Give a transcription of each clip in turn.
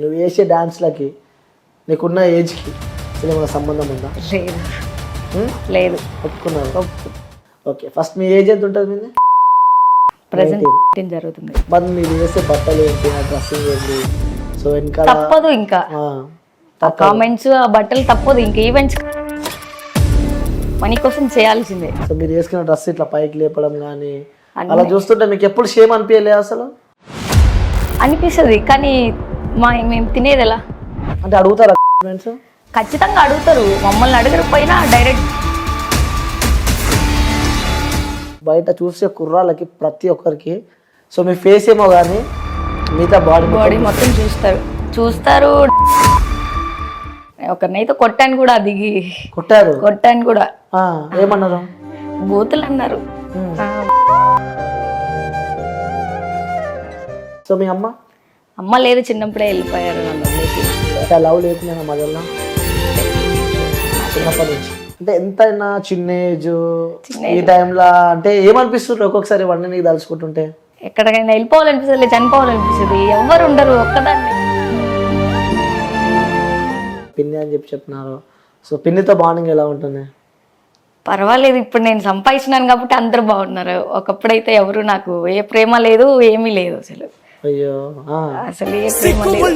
నువ్వు వేసే డాన్స్లకి నీకున్న ఏజ్కి అసలు ఏమైనా సంబంధం ఉందా? లేదు లేదు. ఒప్పుకున్నారు. ఓకే, ఫస్ట్ మీ ఏజ్ ఎంత ఉంటుంది? మీది ప్రెసెంట్ జరుగుతుంది. మరి మీరు వేసే బట్టలు ఏంటి, ఆ డ్రెస్సింగ్ ఏంటి? సో ఇంకా తప్పదు, ఇంకా కామెంట్స్ ఆ బట్టలు తప్పదు, ఇంకా ఈవెంట్స్ మనీ కోసం చేయాల్సిందే. సో మీరు వేసుకున్న డ్రెస్ ఇట్లా పైకి లేపడం కానీ అలా చూస్తుంటే మీకు ఎప్పుడు షేమ్ అనిపించలే? అసలు అనిపిస్తుంది, కానీ మేము తినేది ఎలా అంటే అడుగుతారా? ఖచ్చితంగా అడుగుతారు, మమ్మల్ని అడగకపోయినా డైరెక్ట్. బయట చూసే కుర్రాళ్ళకి ప్రతి ఒక్కరికి సో మీ ఫేస్ ఏమో కానీ మిగతా బాడీ మొత్తం చూస్తారు. ఒకరినైతే కొట్టాను కూడా, దిగి కొట్టాను కూడా. ఏమన్నారు? బూతులు అన్నారు. సో మీ అమ్మ లేదు, చిన్నప్పుడే వెళ్ళిపోయారు నన్ను వదిలేసి. లవ్ లేకుండా మదర్లో చిన్నప్పటి నుంచి అంటే ఎంతైనా చిన్న ఏజ్ ఈ టైంలో అంటే ఏమనిపిస్తుంది ఒక్కొక్కసారి వన్ నీకు తలుచుకుంటుంటే? ఎక్కడికైనా వెళ్ళిపోవాలనిపిస్తుంది, చనిపోవాలనిపిస్తుంది, ఎవరు ఉండరు, ఒక్కదాన్ని. పిన్ని అని చెప్తున్నారు. సో పిన్నితో బాండింగ్ ఎలా ఉంటుంది? పర్వాలేదు, ఇప్పుడు నేను సంపాదించినాను కాబట్టి అందరూ బాగున్నారు. ఒకప్పుడైతే ఎవరు నాకు ఏ ప్రేమ లేదు, ఏమీ లేదు అసలు. అయ్యో, అసలు ఏ ప్రేమ లేదు.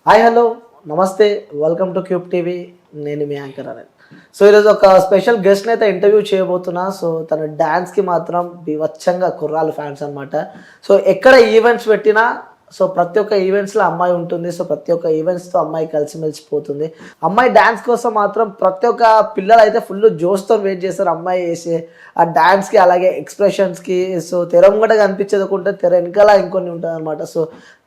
హాయ్, హలో, నమస్తే, వెల్కమ్ టు క్యూబ్ టీవీ. నేను మీ యాంకర్ అనేది. సో ఈరోజు ఒక స్పెషల్ గెస్ట్ని అయితే ఇంటర్వ్యూ చేయబోతున్నా. సో తన డ్యాన్స్కి మాత్రం బీభత్సంగా కుర్రాలు ఫ్యాన్స్ అనమాట. సో ఎక్కడ ఈవెంట్స్ పెట్టినా సో ప్రతి ఒక్క ఈవెంట్స్లో అమ్మాయి ఉంటుంది. సో ప్రతి ఒక్క ఈవెంట్స్తో అమ్మాయి కలిసిమెలిసిపోతుంది. అమ్మాయి డ్యాన్స్ కోసం మాత్రం ప్రతి ఒక్క పిల్లలు అయితే ఫుల్ జోష్తో వెయిట్ చేస్తారు అమ్మాయి వేసే ఆ డ్యాన్స్కి, అలాగే ఎక్స్ప్రెషన్స్కి. సో తెర ముంగట కనిపించేది ఒకటి, తెర వెనకాల ఇంకొన్ని ఉంటుంది అనమాట. సో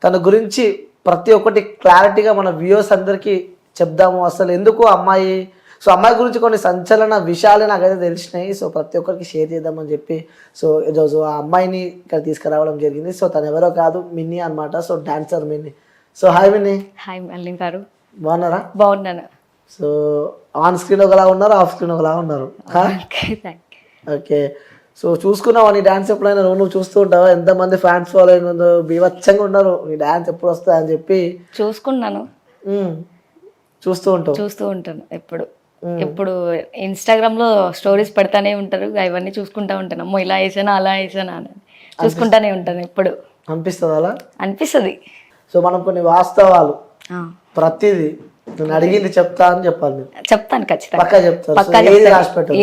తన గురించి ప్రతి ఒక్కటి క్లారిటీగా మన వ్యూవర్స్ అందరికీ చెప్దాము. అసలు ఎందుకు అమ్మాయి, సో అమ్మాయి గురించి కొన్ని సంచలన విషయాలు నాకైతే తెలిసినాయి. సో ప్రతి ఒక్కరికి షేర్ చేద్దామని చెప్పి సో ఈరోజు ఆ అమ్మాయిని ఇక్కడ తీసుకురావడం జరిగింది. సో తను ఎవరో కాదు, మిన్నీ అనమాట. So dancer Minnie. So hi Minnie. Hi మల్లిన్ గారు. బాగున్నారా? బాగున్నాను. సో ఆన్ స్క్రీన్ ఒకలా ఉన్నారు, ఆఫ్ స్క్రీన్ ఒకలా ఉన్నారు. ఓకే, సో చూసుకున్నావా నీ డాన్స్ ఎప్పుడైనా? నువ్వు చూస్తూ ఉంటావా? ఎంతమంది ఫ్యాన్స్ ఫాలోయింగ్ ఉందో, బీభత్సంగా ఉన్నారు. నీ డాన్స్ ఎప్పుడు వస్తా అని చెప్పి చూసుకున్నాను. చూస్తూ ఉంటాను ఎప్పుడు ఇన్స్టాగ్రామ్ లో స్టోరీస్ పెడతానే ఉంటారు, అవన్నీ చూసుకుంటా ఉంటాను. అమ్మో ఇలా వేసానా, అలా వేసానా అని చూసుకుంటానే ఉంటాను. ఎప్పుడు అనిపిస్తుంది అలా? అనిపిస్తుంది. సో మనం కొన్ని వాస్తవాలు ప్రతిదీ నేను అడిగింది చెప్తా అని చెప్పాలి. చెప్తాను ఖచ్చితంగా,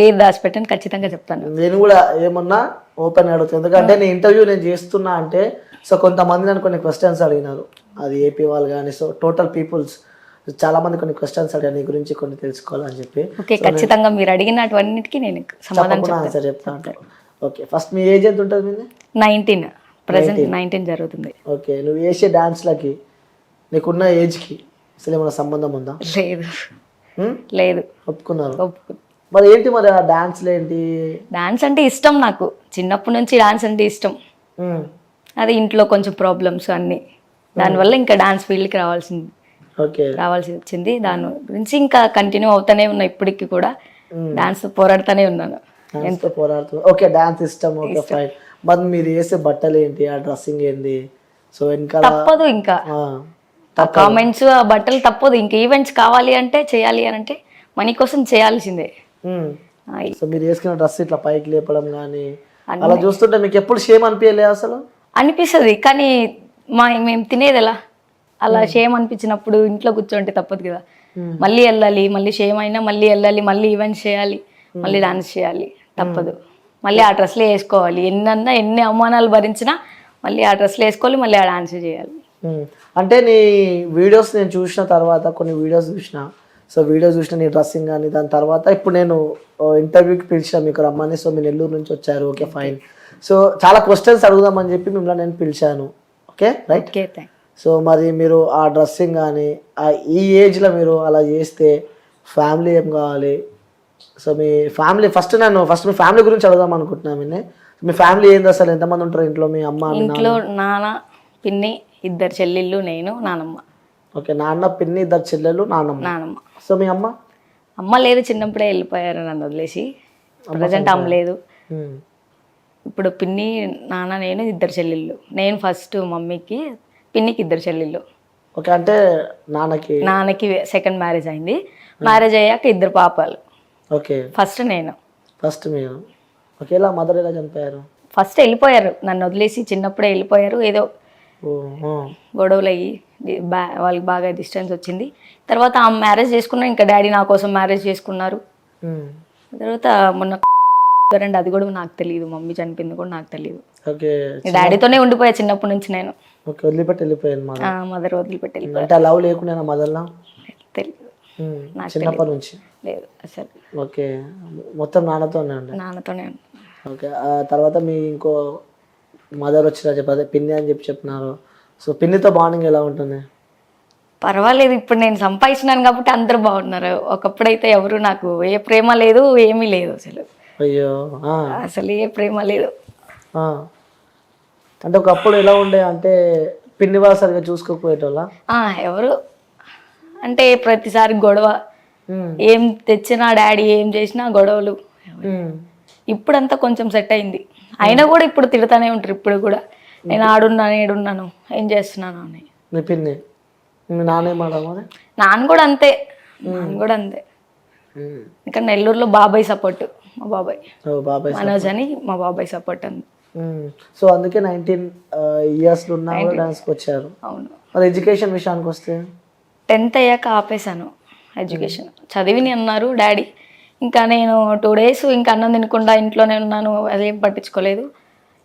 ఏది దాచిపెట్టాను ఖచ్చితంగా చెప్తాను. నేను కూడా ఏమన్నా ఓపెన్ అడుగుతాను, ఎందుకంటే నేను ఇంటర్వ్యూ నేను చేస్తున్నా అంటే సో కొంతమంది నన్ను కొన్ని క్వశ్చన్స్ అడిగినారు, అది ఏపీ వాళ్ళు కానీ సో టోటల్ పీపుల్స్ చాలా మంది కొన్ని క్వశ్చన్స్ అడిగారు నీ గురించి, కొన్ని తెలుసుకోవాలని చెప్పి. ఓకే, ఖచ్చితంగా మీరు అడిగినటువన్నిటికీ నేను సమాధానం ఆన్సర్ చెప్తాను. ఓకే, ఫస్ట్ మీ ఏజ్ ఎంత ఉంటుంది? మీది 19, ప్రెసెంట్ 19 జరుగుతుంది. ఓకే, నువ్వు వేసే డాన్స్లకి నీకున్న ఏజ్కి అసలు ఏమైనా సంబంధం ఉందా? లేదు. ఒప్పుకున్నారు. మరి ఏంటి మరి ఆ డాన్స్లు ఏంటి? డాన్స్ అంటే ఇష్టం నాకు, చిన్నప్పటి నుంచి డాన్స్ అంటే ఇష్టం. అది ఇంట్లో కొంచెం ప్రాబ్లమ్స్ అన్నీ, దానివల్ల ఇంకా డాన్స్ ఫీల్డ్కి రావాల్సి వచ్చింది. దాని గురించి ఇంకా కంటిన్యూ అవుతానే ఉన్నా, ఇప్పటికి కూడా డాన్స్ పోరాడుతూనే ఉన్నాను. ఓకే, డాన్స్ ఇష్టం. Okay fine. మరి మీరు వేసే బట్టలు ఏంటి, ఆ డ్రెస్సింగ్ ఏంటి? సో ఇంకా తప్పదు, ఇంకా కామెంట్స్ ఆ బట్టలు తప్పదు, ఇంకా ఈవెంట్స్ కావాలి అంటే, చేయాలి అని అంటే మనీ కోసం చేయాల్సిందే. సో మీరు వేసుకున్న డ్రెస్ ఇట్లా పైకి లేపడం కానీ అలా చూస్తుంటే మీకు ఎప్పుడు షేమ్ అనిపించలే? అసలు అనిపిస్తుంది, కానీ మేము తినేది ఎలా? అలా షేమ్ అనిపించినప్పుడు ఇంట్లో కూర్చోంటే తప్పదు కదా, మళ్ళీ వెళ్ళాలి, మళ్ళీ షేమ్ అయినా మళ్ళీ వెళ్ళాలి, మళ్ళీ ఈవెంట్స్ చేయాలి, మళ్ళీ డాన్స్ చేయాలి, తప్పదు. మళ్ళీ ఆ డ్రెస్లే వేసుకోవాలి, ఎన్ని అవమానాలు భరించినా మళ్ళీ ఆ డ్రెస్లు వేసుకోవాలి, మళ్ళీ ఆ డాన్స్ చేయాలి. అంటే నీ వీడియోస్ నేను చూసిన తర్వాత, కొన్ని వీడియోస్ చూసిన, సో వీడియోస్ చూసిన నీ డ్రెస్సింగ్ కానీ, దాని తర్వాత ఇప్పుడు నేను ఇంటర్వ్యూకి పిలిచిన మీకు రమ్మని. సో మీరు నెల్లూరు నుంచి వచ్చారు. Okay fine. సో చాలా క్వశ్చన్స్ అడుగుదామని చెప్పి మిమ్మల్ని నేను పిలిచాను. Okay right. సో మరి మీరు ఆ డ్రెస్సింగ్ కానీ ఈ ఏజ్లో మీరు అలా చేస్తే ఫ్యామిలీ ఏం కావాలి? సో మీ ఫ్యామిలీ ఫస్ట్ మీ ఫ్యామిలీ గురించి అడుగుదాం అనుకుంటున్నాను. మీ ఫ్యామిలీ ఏంది అసలు? ఎంతమంది ఉంటారు ఇంట్లో? మీ అమ్మ, ఇంట్లో నాన్న, పిన్ని, 2 చెల్లెళ్ళు, నేను, నానమ్మ. ఓకే, నాన్న, పిన్ని, 2 చెల్లెళ్ళు, నానమ్మ. సో మీ అమ్మ లేదు, చిన్నప్పుడే వెళ్ళిపోయారు నన్ను వదిలేసి. ప్రజెంట్ అమ్మ లేదు. ఉమ్. ఇప్పుడు పిన్ని, నాన్న, నేను, ఇద్దరు చెల్లెళ్ళు. నేను ఫస్ట్ మమ్మీకి, పిన్నికి ఇద్దరు చెల్లెళ్ళు. ఓకే, అంటే నాన్నకి సెకండ్ మ్యారేజ్ అయింది. మ్యారేజ్ అయ్యాక ఇద్దరు పాపాలు. ఓకే, ఫస్ట్ నేను. ఫస్ట్ మీరు. ఓకే, ఇలా మదర్ ఎలా చనిపోయారు? ఫస్ట్ వెళ్ళిపోయారు, నన్ను వదిలేసి చిన్నప్పుడే వెళ్ళిపోయారు. ఏదో ఓ, ఆ. గొడవలు అయ్యి వాళ్ళకి బాగా డిస్టెన్స్ వచ్చింది. తర్వాత ఆ మ్యారేజ్ చేసుకున్నా, ఇంకా డాడీ నా కోసం మ్యారేజ్ చేసుకున్నారు. ఉమ్. తర్వాత మొన్న రండి, అది కూడా నాకు తెలియదు. మమ్మీ చనిపోయింది కూడా నాకు తెలియదు. ఓకే, డాడీతోనే ఉండిపోయా చిన్నప్పటి నుంచి నేను. ఓకే, వదిలిపెట్టి వెళ్ళిపోయాను మదర్ వదిలిపెట్టి వెళ్ళిపోయా. అంటే లవ్ లేకుండా మదర్లా తెలియదు నాకు, చిన్నప్పటి నుంచి లేదు అసలు. ఓకే, మొత్తం నాన్నతోనే ఉండే. నాన్నతోనే ఉన్నా. ఓకే, ఆ తర్వాత మీ ఇంకో మదర్ వచ్చినా చెప్పారు, పిన్ని అని చెప్పినారు. సో పిన్నితో బాండింగ్ ఎలా ఉంటుంది? పర్వాలేదు, ఇప్పుడు నేను సంపాదించినాను కాబట్టి అందరూ బాగున్నారు. ఒకప్పుడైతే ఎవరు నాకు ఏ ప్రేమ లేదు, ఏమీ లేదు అసలు. అయ్యో, అసలు ఏ ప్రేమ లేదు. ఆ. అంటే ఒకప్పుడు ఎలా ఉండే అంటే పిన్ని వాళ్ళు సరిగా చూసుకోకపోయేటోళ్ళ? ఎవరు అంటే ప్రతిసారి గొడవ, ఏం తెచ్చినా డాడీ ఏం చేసినా గొడవలు. ఇప్పుడంతా కొంచెం సెట్ అయింది. అయినా కూడా ఇప్పుడు తిడతానే ఉంటారు. ఇప్పుడు కూడా నేను ఆడున్నాను, ఏడున్నాను, ఏం చేస్తున్నాను అని. మీ పిన్ని, మీ నాన్న ఏమాడా మరి? నాన్న కూడా అంతే, నాన్న కూడా అంతే. ఇంకా నెల్లూరులో బాబాయ్ సపోర్ట్, మా బాబాయ్ బాబాయ్ మనోజ్ అని, మా బాబాయ్ సపోర్ట్ అంది. సో అందుకే 19 years ఉన్నా డాన్స్కి వచ్చారు. అవును. మరి ఎడ్యుకేషన్ విషయానికి వస్తే 10th అయ్యాక ఆపేశాను ఎడ్యుకేషన్. చదివిని అన్నారు డాడీ. ఇంకా నేను 2 days ఇంకా అన్నం తినకుండా ఇంట్లోనే ఉన్నాను, అదేం పట్టించుకోలేదు.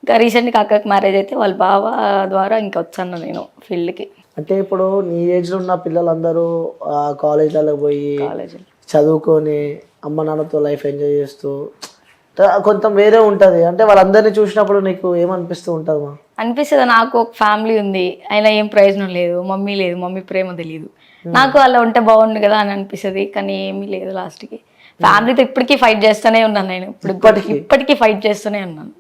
ఇంకా రీసెంట్గా అక్కకి మ్యారేజ్ అయితే వాళ్ళ బావ ద్వారా ఇంకా వచ్చాను నేను ఫీల్డ్కి. అంటే ఇప్పుడు నీ ఏజ్లో ఉన్న పిల్లలందరూ కాలేజీలకు పోయి కాలేజీలో చదువుకొని అమ్మ నాన్నతో లైఫ్ ఎంజాయ్ చేస్తూ కొంచెం వేరే ఉంటుంది. అంటే వాళ్ళందరినీ చూసినప్పుడు నీకు ఏమనిపిస్తూ ఉంటుందమ్మా? అనిపిస్తుంది, నాకు ఒక ఫ్యామిలీ ఉంది, అయినా ఏం ప్రయోజనం లేదు, మమ్మీ లేదు, మమ్మీ ప్రేమ తెలియదు. నాకు అలా ఉంటే బాగుండు కదా అని అనిపిస్తుంది, కానీ ఏమీ లేదు లాస్ట్కి. ఫ్యామిలీతో ఇప్పటికీ ఫైట్ చేస్తూనే ఉన్నాను నేను, ఇప్పటికీ ఫైట్ చేస్తూనే ఉన్నాను.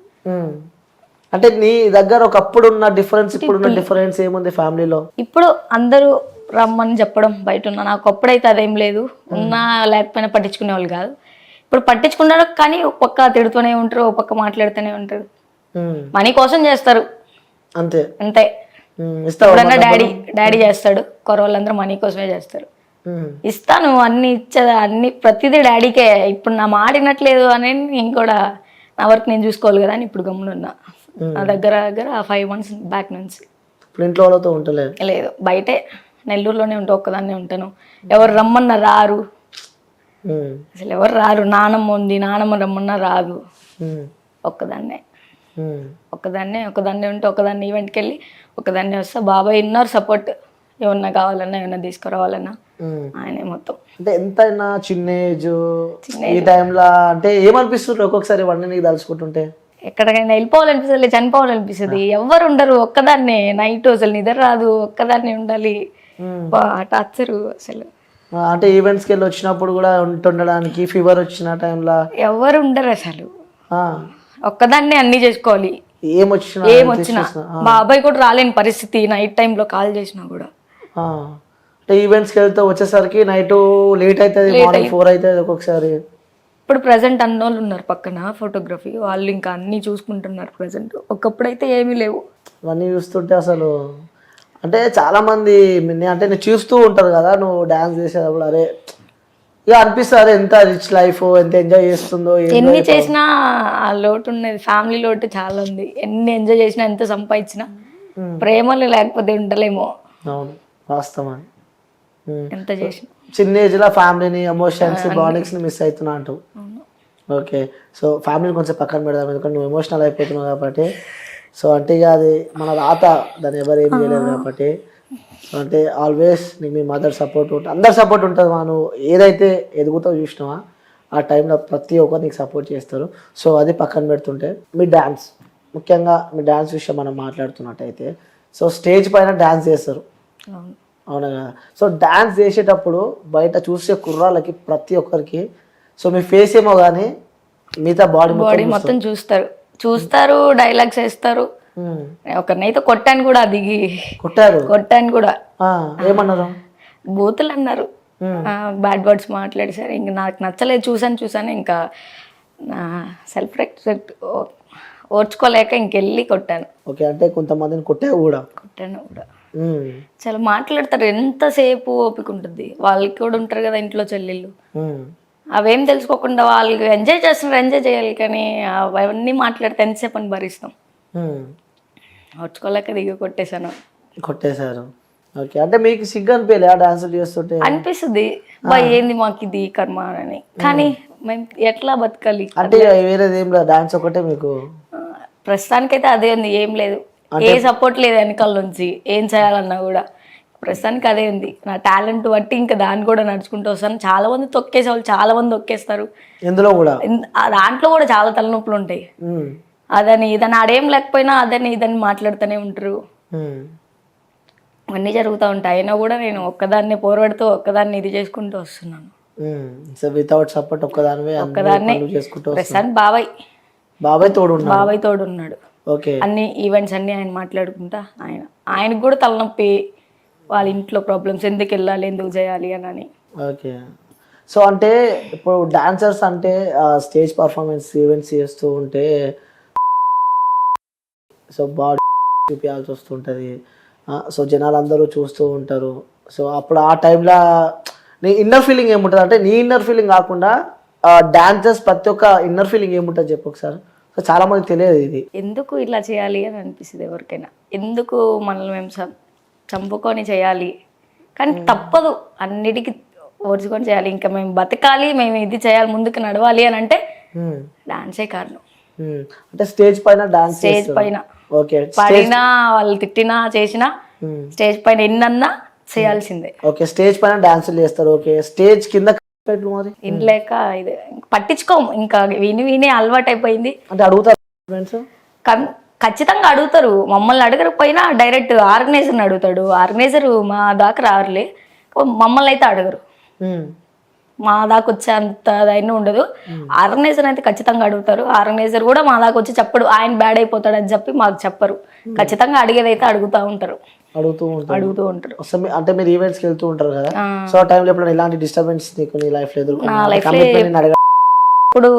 అంటే నీ దగ్గర ఒకప్పుడు ఉన్న డిఫరెన్స్ ఇప్పుడున్న డిఫరెన్స్ ఏముంది ఫ్యామిలీలో? ఇప్పుడు అందరూ రమ్మని చెప్పడం బయట ఉన్నా, నాకు అప్పుడైతే అదేం లేదు. ఉన్నా లేకపోయినా పట్టించుకునే వాళ్ళు కాదు. ఇప్పుడు పట్టించుకున్నారు, కానీ ఒక పక్క తిడుతూనే ఉంటారు, ఒక పక్క మాట్లాడుతూనే ఉంటారు. మనీ కోసం చేస్తారు అంతే అంతే. ఎప్పుడన్నా డాడీ చేస్తాడు, వాళ్ళందరూ మనీ కోసమే చేస్తారు. ఇస్తాను అన్ని, ఇచ్చేదా అన్ని, ప్రతిదీ డాడీకే. ఇప్పుడు నా మాట వినట్లేదు అని నేను కూడా నా వర్క్ నేను చూసుకోవాలి కదా అని ఇప్పుడు గమ్మునున్నా. నా దగ్గర 5 months బ్యాక్ నుంచి. ఇప్పుడు ఇంట్లో వాళ్ళతో ఉంటలేదు? లేదు, బయటే నెల్లూరులోనే ఉంటా, ఒక్కదాన్నే ఉంటాను. ఎవరు రమ్మన్నా రారు, అసలు ఎవరు రారు. నానమ్మ ఉంది, నానమ్మ రమ్మన్నా రాదు. ఒక్కదాన్నే ఉంటే ఒక్కదాన్ని ఈవెంట్కి వెళ్ళి ఒక్కదాన్నే వస్తా. బాబాయ్ ఇన్నర్ సపోర్ట్, ఏమన్నా కావాలన్నా ఏమన్నా తీసుకురావాలన్నా ఆయనే మొత్తం. అంటే ఎంతైనా చిన్న ఏజ్ ఈ టైంలో అంటే ఏమనిపిస్తుంది ఒక్కొక్కసారి ఇవన్నీ నీకు తలుచుకుంటుంటే? ఎక్కడికైనా వెళ్ళిపోవాలనిపిస్తుంది, చనిపోవాలనిపిస్తుంది. ఎవరు ఉండరు, ఒక్కదాన్నే. నైట్ అసలు నిద్ర రాదు, ఒక్కదాన్నే ఉండాలి. టార్చరు అసలు. అంటే ఈవెంట్స్కి వెళ్ళి వచ్చినప్పుడు కూడా ఉంటుండడానికి ఫీవర్ వచ్చిన టైంలో ఎవరు ఉండరు అసలు. ఒక్కదాన్నే అన్ని చేసుకోవాలి. ఏమొచ్చినా బాబాయ్ కూడా రాలేని పరిస్థితి, నైట్ టైంలో కాల్ చేసినా కూడా. అంటే ఈవెంట్స్కి వెళ్తే వచ్చేసరికి నైట్ లేట్ అవుతుంది, మార్నింగ్ 4 అవుతుంది ఒక్కొక్కసారి. ఇప్పుడు ప్రజెంట్ అన్నోళ్ళు ఉన్నారు పక్కన ఫోటోగ్రఫీ వాళ్ళు, ఇంకా అన్ని చూసుకుంటున్నారు ప్రజెంట్. ఒకప్పుడైతే ఏమీ లేవు. ఇవన్నీ చూస్తుంటే అసలు అంటే చాలా మంది అంటే నేను చూస్తూ ఉంటారు కదా, నువ్వు డాన్స్ చేసేటప్పుడు అరే ఇక అనిపిస్తుంది, అరే ఎంత రిచ్ లైఫ్, ఎంత ఎంజాయ్ చేస్తుందో. ఎన్ని చేసినా ఆ లోటు ఉన్నది, ఫ్యామిలీ లోటు చాలా ఉంది. ఎన్ని ఎంజాయ్ చేసినా, ఎంత సంపాదించినా ప్రేమలు లేకపోతే ఉండలేమో. అవును, వాస్తవం. ఎంత చేసినా చిన్న ఏజ్ లో ఫ్యామిలీని, ఎమోషన్స్, బాండింగ్స్ ని మిస్ అవుతున్నా అంటావు. ఓకే, సో ఫ్యామిలీని కొంచెం పక్కన పెడదాం, ఎందుకంటే నువ్వు ఎమోషనల్ అయిపోతున్నావు కాబట్టి. సో అంటే ఇక అది మన రాత, దాన్ని ఎవరు ఏం చేయలేరు కాబట్టి. సో అంటే ఆల్వేస్ నీకు మీ మదర్ సపోర్ట్ ఉంటుంది, అందరు సపోర్ట్ ఉంటుంది. నువ్వు ఏదైతే ఎదుగుతావు చూసినావా ఆ టైంలో ప్రతి ఒక్కరు నీకు సపోర్ట్ చేస్తారు. సో అది పక్కన పెడుతుంటే మీ డ్యాన్స్, ముఖ్యంగా మీ డ్యాన్స్ విషయం మనం మాట్లాడుతున్నట్టయితే, సో స్టేజ్ పైన డ్యాన్స్ చేస్తారు, అవునా కదా? సో డ్యాన్స్ చేసేటప్పుడు బయట చూసే కుర్రాళ్ళకి ప్రతి ఒక్కరికి సో మీ ఫేస్ ఏమో కానీ మిగతా బాడీ మొత్తం చూస్తారు, డైలాగ్స్ వేస్తారు. ఒకరినైతే కొట్టాను కూడా, దిగి కొట్టాను కూడా. ఏమన్నారు? బూతులు అన్నారు, బ్యాడ్ వర్డ్స్ మాట్లాడేసారు. ఇంకా నాకు నచ్చలేదు, చూసాను ఇంకా నా సెల్ఫ్ రెస్పెక్ట్ ఓర్చుకోలేక ఇంకెళ్ళి కొట్టాను. ఓకే, అంటే కొంతమందిని కొట్టావు కూడా. కొట్టాను కూడా. చాలా మాట్లాడతారు, ఎంతసేపు ఓపిక ఉంటుంది. వాళ్ళకి కూడా ఉంటారు కదా ఇంట్లో చెల్లెళ్ళు, అవేం తెలుసుకోకుండా వాళ్ళు ఎంజాయ్ చేస్తున్నారు, ఎంజాయ్ చేయాలి. కానీ అవన్నీ మాట్లాడితే ఎంతసేపు అని భరిస్తాం. ఓర్చుకోలేక దిగి కొట్టేశారు. ఓకే, అంటే మీకు సిగ్గు అనిపించలే ఆ డాన్సులు చేస్తుంటే? అనిపిస్తుంది, ఏంది మాకు ఇది కర్మ అని. కానీ మేము ఎట్లా బతకాలి అంటే వేరేది ఏం లేదు, డాన్స్ ఒకటే మీకు? ప్రస్తుతానికైతే అదే ఉంది, ఏం లేదు, ఏ సపోర్ట్ లేదు వెనకాల నుంచి. ఏం చేయాలన్నా కూడా ప్రస్తుతానికి అదే ఉంది. నా టాలెంట్ బట్టి ఇంకా దాన్ని కూడా నడుచుకుంటూ వస్తాను. చాలా మంది తొక్కేసే వాళ్ళు చాలా మంది తొక్కేస్తారు. ఇందులో కూడా దాంట్లో కూడా చాలా తలనొప్పులు ఉంటాయి. అదని ఇదని ఆడేం లేకపోయినా అదని ఇదని మాట్లాడుతూనే ఉంటారు. అన్నీ జరుగుతూ ఉంటాయి. అయినా కూడా నేను ఒక్కదాన్ని పోరాడుతూ ఒక్కదాన్ని ఇది చేసుకుంటూ వస్తున్నాను. వితౌట్ సపోర్ట్ ఒక్కదాన్ని చేసుకుంటూ ప్రస్తుతానికి బాబాయ్ తోడున్నాడు. ఓకే, అన్ని ఈవెంట్స్ అన్ని ఆయన మాట్లాడుకుంటా. ఆయనకు కూడా తలనొప్పి, వాళ్ళ ఇంట్లో ప్రాబ్లమ్స్, ఎందుకు వెళ్ళాలి ఎందుకు చేయాలి అని. ఓకే, సో అంటే ఇప్పుడు డాన్సర్స్ అంటే స్టేజ్ పర్ఫార్మెన్స్ ఈవెంట్స్ చేస్తూ ఉంటే సో బాడీ చూపించాల్సి వస్తుంటుంది. సో జనాలు అందరూ చూస్తూ ఉంటారు. సో అప్పుడు ఆ టైంలో నీ ఇన్నర్ ఫీలింగ్ ఏముంటుంది? అంటే నీ ఇన్నర్ ఫీలింగ్ కాకుండా డాన్సర్స్ ప్రతి ఒక్క ఇన్నర్ ఫీలింగ్ ఏముంటుంది చెప్పు ఒకసారి. సో చాలా మందికి తెలియదు ఇది. ఎందుకు ఇలా చేయాలి అని అనిపిస్తుంది ఎవరికైనా. ఎందుకు మనల్ని మేము చంపుకొని చేయాలి, కానీ తప్పదు, అన్నిటికీ ఓర్చుకొని చేయాలి. ఇంకా మేము బతకాలి, మేము ఇది చేయాలి, ముందుకు నడవాలి అని అంటే డాన్సే కారణం. అంటే స్టేజ్ పైన డాన్స్, స్టేజ్ పైన ఓకే, పడినా వాళ్ళు తిట్టినా చేసినా స్టేజ్ పైన ఎన్నన్నా చేయాల్సిందే. ఓకే, స్టేజ్ పైన డాన్సులు చేస్తారు. ఓకే, స్టేజ్ కింద మరి ఇంట్లేక ఇది పట్టించుకోము, ఇంకా విని అలవాటు అయిపోయింది. అంటే అడుగుతారు ఫ్రెండ్స్? ఖచ్చితంగా అడుగుతారు. మమ్మల్ని అడగకపోయినా డైరెక్ట్ ఆర్గనైజర్ని అడుగుతాడు. ఆర్గనైజర్ మా దాకా రారులే, మమ్మల్ని అయితే అడగరు. మా దాకా వచ్చే అంత ధైర్యం ఉండదు. ఆర్గనైజర్ అయితే ఖచ్చితంగా అడుగుతారు. ఆర్గనైజర్ కూడా మా దాకా వచ్చి చెప్పడు, ఆయన బ్యాడ్ అయిపోతాడు అని చెప్పి మాకు చెప్పరు. ఖచ్చితంగా అడిగేదైతే అడుగుతూ ఉంటారు. అంటే మీరు ఈవెంట్స్ కి వెళ్తూ ఉంటారు కదా, సో ఆ టైంలో ఎప్పుడైనా ఇలాంటి డిస్టర్బెన్స్ నీకు నీ లైఫ్ లో ఇప్పుడు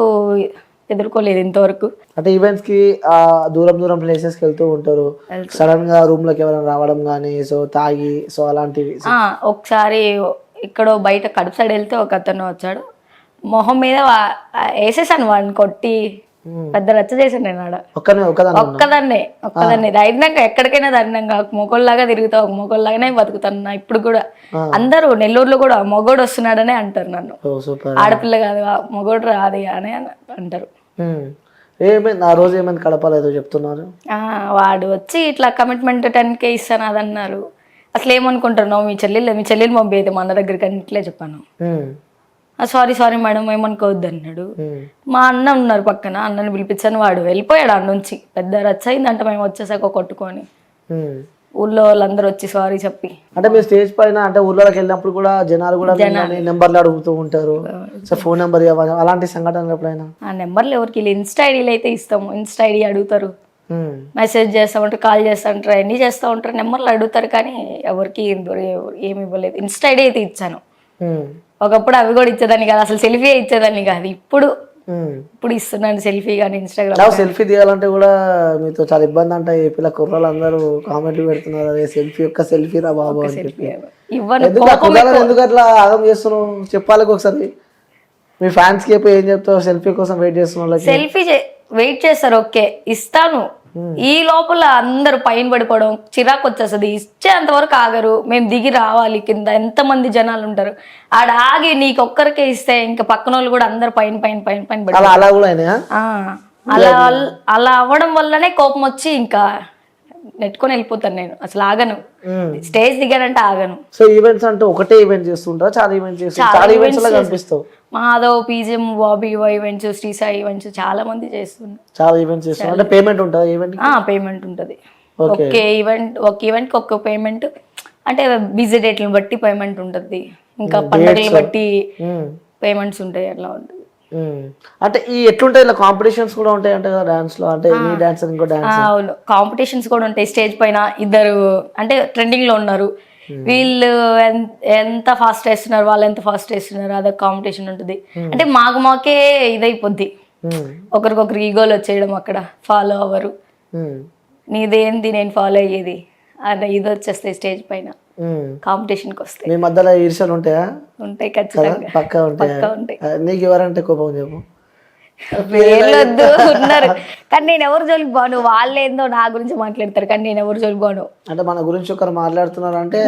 ఎదుర్కోలేదు ఇంతవరకు. అంటే ఈవెంట్స్ కి దూరం ప్లేసెస్ కి వెళ్తూ ఉంటారు, సడన్ గా రూమ్ లోకి ఎవరైనా రావడం కానీ, సో తాగి సో అలాంటివి. ఒకసారి ఇక్కడో బయట కడుపు సైడ్ వెళ్తే ఒక అతను వచ్చాడు, మొహం మీద వేసేసాను వాడిని కొట్టి, పెద్ద రచ్చ చేశాను నేను ఆడ. ఒక్కదాన్నే ధైర్యంగా ఎక్కడికైనా ధైర్యంగా మొగోళ్ళలాగా తిరుగుతా, ఒక మొగోళ్ళలాగానే బతుకుతాను ఇప్పుడు కూడా. అందరూ నెల్లూరులో కూడా మొగోడు వస్తున్నాడనే అంటారు నన్ను, ఆడపిల్ల కాదు మొగోడు రాది అని అంటారు. ఏమైంది ఆ రోజు? ఏమైంది కడపలేదు చెప్తున్నారు? వాడు వచ్చి ఇట్లా కమిట్మెంట్ 10K ఇస్తాను అది అన్నారు. అసలు ఏమనుకుంటున్నావు, మీ చెల్లెలు పంపి అయితే మా అన్న దగ్గరికి అని ఇట్లే చెప్పాను. సారీ మేడం ఏమనుకోవద్దు అన్నాడు. మా అన్న ఉన్నారు పక్కన, అన్నని పిలిపించాను, వాడు వెళ్ళిపోయాడు అన్న నుంచి. పెద్ద రచ్చ అయిందంట మేము వచ్చేసాక కొట్టుకొని. ఊళ్ళో వాళ్ళందరూ వచ్చి సారీ చెప్పి. అంటే మీరు స్టేజ్ పైన అంటే ఊళ్ళోకి వెళ్ళినప్పుడు కూడా జనాలు కూడా నెంబర్లు అడుగుతూ ఉంటారు, ఫోన్ నెంబర్ అలాంటి సంఘటనలు ఎప్పుడైనా? ఆ నెంబర్లు ఎవరికి ఇన్స్టా ఐడీలు అయితే ఇస్తాము, ఇన్స్టా ఐడి అడుగుతారు, మెసేజ్ చేస్తా ఉంటారు, కాల్ చేస్తా ఉంటారు, అన్నీ చేస్తూ ఉంటారు, నెంబర్లు అడుగుతారు. కానీ ఎవరికి ఏమి ఇవ్వలేదు. ఇన్స్టా ఐడి అయితే ఇచ్చాను. ఒకప్పుడు అవి కూడా ఇచ్చేదాన్ని కాదు, అసలు సెల్ఫీ ఇచ్చేదాన్ని కాదు. ఇప్పుడు ఇస్తున్నాను సెల్ఫీ. కానీ ఇన్స్టాగ్రామ్ సెల్ఫీ తీయాలంటే కూడా మీతో చాలా ఇబ్బంది అంట. ఏపీలో కుర్రాళ్ళు అందరూ కామెంట్లు పెడుతున్నారు, అదే సెల్ఫీ యొక్క సెల్ఫీ రా బాబు అని చెప్పి. ఎందుకు అట్లా ఆగం చేస్తున్నావు చెప్పాలి ఒకసారి. మీ ఫ్యాన్స్ కి ఏం చెప్తావు? సెల్ఫీ కోసం వెయిట్ చేస్తున్నా, సెల్ఫీ వెయిట్ చేస్తారు, ఓకే ఇస్తాను. ఈ లోపల అందరూ పైన పడిపోవడం చిరాకు వచ్చేస్తుంది. ఇచ్చేంత వరకు ఆగరు. మేము దిగి రావాలి కింద, ఎంతమంది జనాలు ఉంటారు ఆడ. ఆగి నీకొక్కరికే ఇస్తే ఇంకా పక్కన వాళ్ళు కూడా అందరు పైన అలా అవ్వడం వల్లనే కోపం వచ్చి ఇంకా నెట్టుకొని వెళ్ళిపోతాను నేను. అసలు ఆగను, స్టేజ్ దిగానంటే ఆగను. సో ఈవెంట్స్ అంటే ఒకటే ఈవెంట్ చేస్తుంటారా? చాలా events Madhav, PGM, Bobby events, Sri Sai events చాలా మంది చేస్తున్నారు. చాలా ఈవెంట్స్ చేస్తున్నారు. అంటే పేమెంట్ ఉంటుందా ఈవెంట్? పేమెంట్ ఉంటుంది. ఒక ఈవెంట్ కి ఒక్క పేమెంట్. అంటే బిజీ డేట్లను బట్టి పేమెంట్ ఉంటుంది, ఇంకా పండుగలను బట్టి పేమెంట్స్ ఉంటాయి, అట్లా ఉంటుంది. అంటే ఈ ఎట్లుంటాయి ఇలా కాంపిటీషన్స్ కూడా ఉంటాయి అంటే డాన్స్ లో? అంటే ఈ డాన్స్ ఇంకో డాన్స్? అవును, కాంపిటీషన్స్ కూడా ఉంటాయి. స్టేజ్ పైన ఇద్దరు అంటే ట్రెండింగ్ లో ఉన్నారు, వీళ్ళు ఎంత ఫాస్ట్ వేస్తున్నారు, వాళ్ళు ఎంత ఫాస్ట్ వేస్తున్నారు, అదొక కాంపిటీషన్ ఉంటుంది. అంటే మాకే ఇదైపోద్ది, ఉమ్, ఒకరికొకరు ఈగోలు వచ్చేయడం అక్కడ ఫాలో అవ్వరు. ఉమ్, నీదేంది నేను ఫాలో అయ్యేది అన్న ఇది వచ్చేస్తాయి స్టేజ్ పైన ఉమ్. కాంపిటీషన్కి వస్తాయి. మీ మధ్యలో ఈర్ష్యలు ఉంటాయా? ఉంటాయి కదా ఖచ్చితంగా. పక్కా ఉంటాయా? పక్కా ఉంటాయి. నీకు ఎవరంటే కోపం చెప్పు. పేర్లొద్దు ఉన్నారు, కానీ నేను ఎవరు జోలికి బాను. వాళ్ళేందో నా గురించి మాట్లాడతారు, కానీ నేను ఎవరు జోలికి బాను. అంటే మన గురించి ఒకరు మాట్లాడుతున్నారు అంటే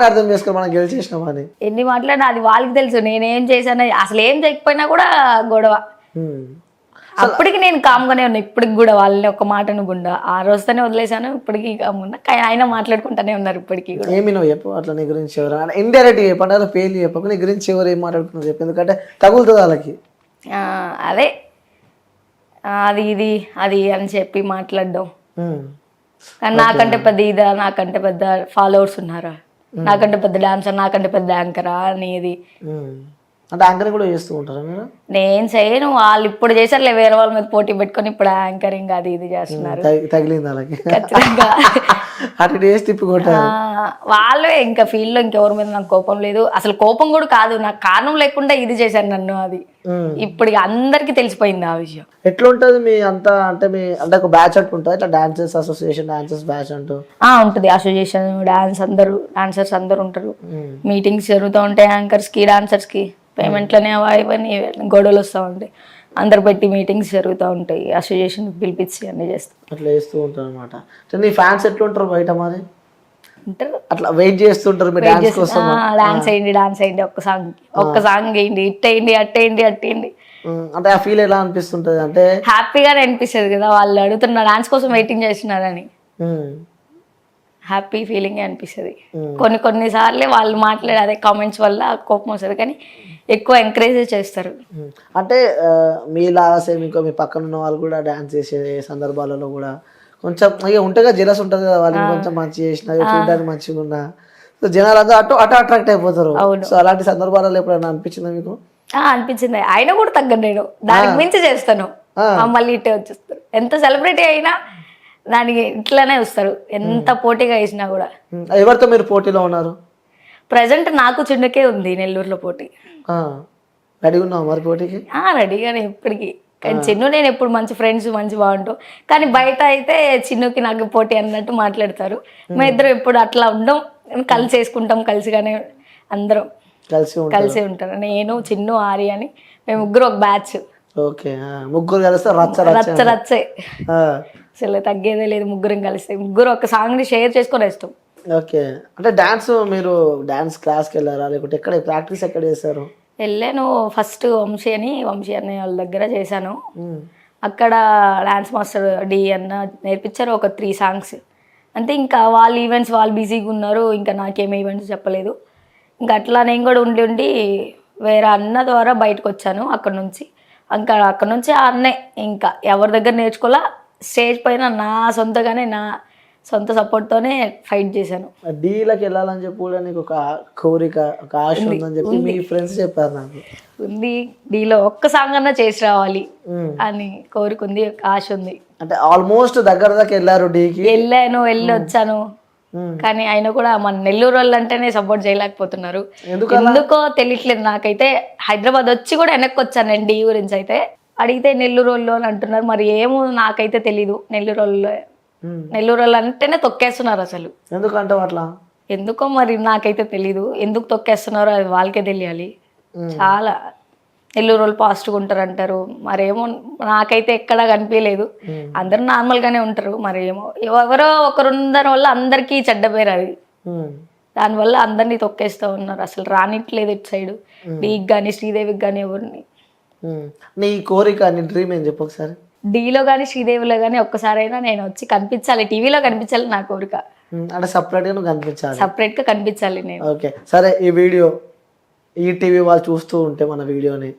అర్థం చేసుకో మనం గెలిచేసినామని. ఎన్ని మాట్లాడినా అది వాళ్ళకి తెలుసు. నేనేం చేశాను అసలు ఏం చేయకపోయినా కూడా గొడవ. ఉమ్, అప్పటికి నేను కామ్గానే ఉన్నా. ఇప్పటికి కూడా వాళ్ళని ఒక మాటను గుండా ఆ రోజుతోనే వదిలేశాను. ఇప్పటికీ కామున్నా, కానీ ఆయన మాట్లాడుకుంటానే ఉన్నారు ఇప్పటికీ కూడా. ఏమి నువ్వు చెప్పు అట్లా నీ గురించి ఎవరు ఇండైరెక్ట్ చెప్పండి, అలా పేర్లు చెప్పకు, నీ గురించి ఎవరు ఏం మాట్లాడుతున్నారు చెప్పు, ఎందుకంటే తగులుతుంది వాళ్ళకి. అదే అది ఇది అది అని చెప్పి మాట్లాడడం. ఉమ్, కానీ నాకంటే పెద్ద ఇదా, నాకంటే పెద్ద ఫాలోవర్స్ ఉన్నారా, నాకంటే పెద్ద డాన్సర్, నాకంటే పెద్ద యాంకరా అనేది. ఉమ్. అంటే యాంకర్ కూడా చేస్తూ ఉంటారా మీరు? నేను చేయను, వాళ్ళు ఇప్పుడు చేశారులే వేరే వాళ్ళ మీద పోటీ పెట్టుకొని ఇప్పుడు యాంకరింగ్ అది ఇది చేస్తున్నారు. తగిలింది వాళ్ళకి ఖచ్చితంగా. అటు వేసి తిప్పుకుంటారు వాళ్ళే ఇంకా ఫీల్డ్ లో ఇంకెవరి మీద నాకు కోపం లేదు. అసలు కోపం కూడా కాదు, నాకు కారణం లేకుండా ఇది చేశారు నన్ను. అది ఇప్పుడు అందరికి తెలిసిపోయింది ఆ విషయం. ఎట్లుంటది మీ అంతా అంటే మీ అంటే ఒక బ్యాచ్ అంటూ ఉంటుంది ఇట్లా డాన్సర్స్ అసోసియేషన్ డాన్సర్స్ బ్యాచ్ అంటూ ఉంటుంది. అసోసియేషన్ డాన్సర్స్ అందరు ఉంటారు. మీటింగ్స్ జరుగుతూ ఉంటాయి. యాంకర్స్ కి డాన్సర్స్ కి పేమెంట్లనే అవన్నీ గొడవలు వస్తూ ఉంటాయి. అందరు పెట్టి మీటింగ్స్ జరుగుతూ ఉంటాయి. అసోసియేషన్ పిలిపించి అన్ని చేస్తాం. అట్లా చేస్తూ ఉంటారు అనమాట. నీ ఫ్యాన్స్ ఎట్లుంటారు బయట మరి? ఉంటారు అట్లా వెయిట్ చేస్తుంటారు మీ డాన్స్ కోసం. డాన్స్ అయ్యండి ఒక్క సాంగ్ వేయండి, ఇట్టేయండి అట్టేయండి. అంటే ఆ ఫీల్ ఎలా అనిపిస్తుంటది? అంటే హ్యాపీగానే అనిపిస్తుంది కదా, వాళ్ళు అడుగుతున్న డాన్స్ కోసం వెయిటింగ్ చేస్తున్నారని. హ్యాపీ ఫీలింగ్ అనిపిస్తుంది. కొన్నిసార్లు వాళ్ళు మాట్లాడే అదే కామెంట్స్ వల్ల కోపం వస్తుంది, కానీ ఎక్కువ ఎంకరేజ్ చేస్తారు. అంటే మీలాగా సేమ్ ఇంకో మీ పక్కన ఉన్న వాళ్ళు కూడా డాన్స్ చేసే సందర్భాలలో కూడా కొంచెం ఇక ఉంటేగా జెలస్ ఉంటుంది కదా, వాళ్ళని కొంచెం మంచిగా చేసిన చూడడానికి మంచిగా ఉన్నా జనాలు అందరూ అటు అట్రాక్ట్ అయిపోతారు. సో అలాంటి సందర్భాలలో ఎప్పుడైనా అనిపించిందా మీకు? అనిపించింది. అయినా కూడా తగ్గను, నేను దానికి మించి చేస్తాను. మళ్ళీ ఇట్టే వచ్చేస్తారు. ఎంత సెలబ్రిటీ అయినా దానికి ఇట్లానే వస్తారు, ఎంత పోటీగా వేసినా కూడా. ఎవరితో మీరు పోటీలో ఉన్నారు? ప్రజెంట్ నాకు చిన్నకే ఉంది నెల్లూరులో పోటీ. రెడీ ఉన్నావు మరి పోటీకి? రెడీగానే ఇప్పటికి. కానీ చిన్ను నేను ఎప్పుడు మంచి ఫ్రెండ్స్ మంచి బాగుంటాం, కానీ బయట అయితే చిన్నుకి నాకు పోటీ అన్నట్టు మాట్లాడతారు. మా ఇద్దరు ఎప్పుడు అట్లా ఉండం, కలిసి వేసుకుంటాం, కలిసిగానే అందరం కలిసి ఉంటారు. నేను చిన్ను ఆరి అని మేము ముగ్గురు ఒక బ్యాచ్. ఓకే, ముగ్గురు కలిస్తే రచ్చే అసలు తగ్గేదే లేదు. ముగ్గురం కలిస్తే ముగ్గురు ఒక సాంగ్ ని షేర్ చేసుకొని వేస్తాం. ఓకే, అంటే డాన్స్ మీరు డాన్స్ క్లాస్కి వెళ్ళారా లేకుంటే ఎక్కడ ప్రాక్టీస్ ఎక్కడ చేశారు? వెళ్ళాను ఫస్ట్ వంశీ అనే వాళ్ళ దగ్గర చేశాను. అక్కడ డాన్స్ మాస్టర్ డి అన్న నేర్పించారు ఒక 3 సాంగ్స్ అంతే. ఇంకా వాళ్ళ ఈవెంట్స్ వాళ్ళు బిజీగా ఉన్నారు, ఇంకా నాకేం ఈవెంట్స్ చెప్పలేదు. ఇంకా అట్లా నేను కూడా ఉండి వేరే అన్న ద్వారా బయటకు వచ్చాను అక్కడ నుంచి. ఇంకా అక్కడ నుంచి ఆ అన్నే ఇంకా ఎవరి దగ్గర నేర్చుకోవాలా, స్టేజ్ పైన నా సొంతగానే నా సొంత సపోర్ట్తోనే ఫైట్ చేశాను. డీలకు వెళ్ళాలని చెప్పి కూడా నీకు ఒక కోరిక, ఒక ఆశ ఉందని చెప్పి మీ ఫ్రెండ్స్ చెప్పారు నాకు. ఉంది, డీలో ఒక్క సాంగ్ అన్నా చేసి రావాలి అని కోరిక ఉంది, ఆశ ఉంది. అంటే ఆల్మోస్ట్ దగ్గర దాకా వెళ్ళారు డీకి? వెళ్ళి వచ్చాను, కానీ ఆయన కూడా మన నెల్లూరు వాళ్ళు అంటేనే సపోర్ట్ చేయలేకపోతున్నారు. ఎందుకో తెలియట్లేదు నాకైతే. హైదరాబాద్ వచ్చి కూడా వెనక్కి వచ్చాను నేను డీ గురించి అయితే. అడిగితే నెల్లూరు వాళ్ళు అని అంటున్నారు, మరి ఏమో నాకైతే తెలీదు. నెల్లూరు వాళ్ళు అంటేనే తొక్కేస్తున్నారు అసలు. ఎందుకంటే అట్లా ఎందుకో మరి నాకైతే తెలీదు. ఎందుకు తొక్కేస్తున్నారో అది వాళ్ళకే తెలియాలి. చాలా నెల్లూరు వాళ్ళు పాజిటివ్గా ఉంటారు అంటారు, మరేమో నాకైతే ఎక్కడా కనిపించలేదు. అందరూ నార్మల్ గానే ఉంటారు, మరేమో ఎవరో ఒకరుందరి వల్ల అందరికీ చెడ్డ పేరు అది. దానివల్ల అందరినీ తొక్కేస్తూ ఉన్నారు, అసలు రానిట్లేదు ఇటు సైడ్. డీకి కానీ శ్రీదేవికి కానీ ఎవరిని. నీ కోరిక, నీ డ్రీమ్ ఏం చెప్పు ఒకసారి? డీలో కానీ శ్రీదేవిలో కానీ ఒక్కసారైనా నేను వచ్చి కనిపించాలి, టీవీలో కనిపించాలి నా కోరిక. అంటే సపరేట్గా నువ్వు కనిపించాలి, సపరేట్గా కనిపించాలి నేను. ఓకే సరే, ఈ వీడియో టీవీ వాళ్ళు చూస్తూ ఉంటే మన వీడియోని,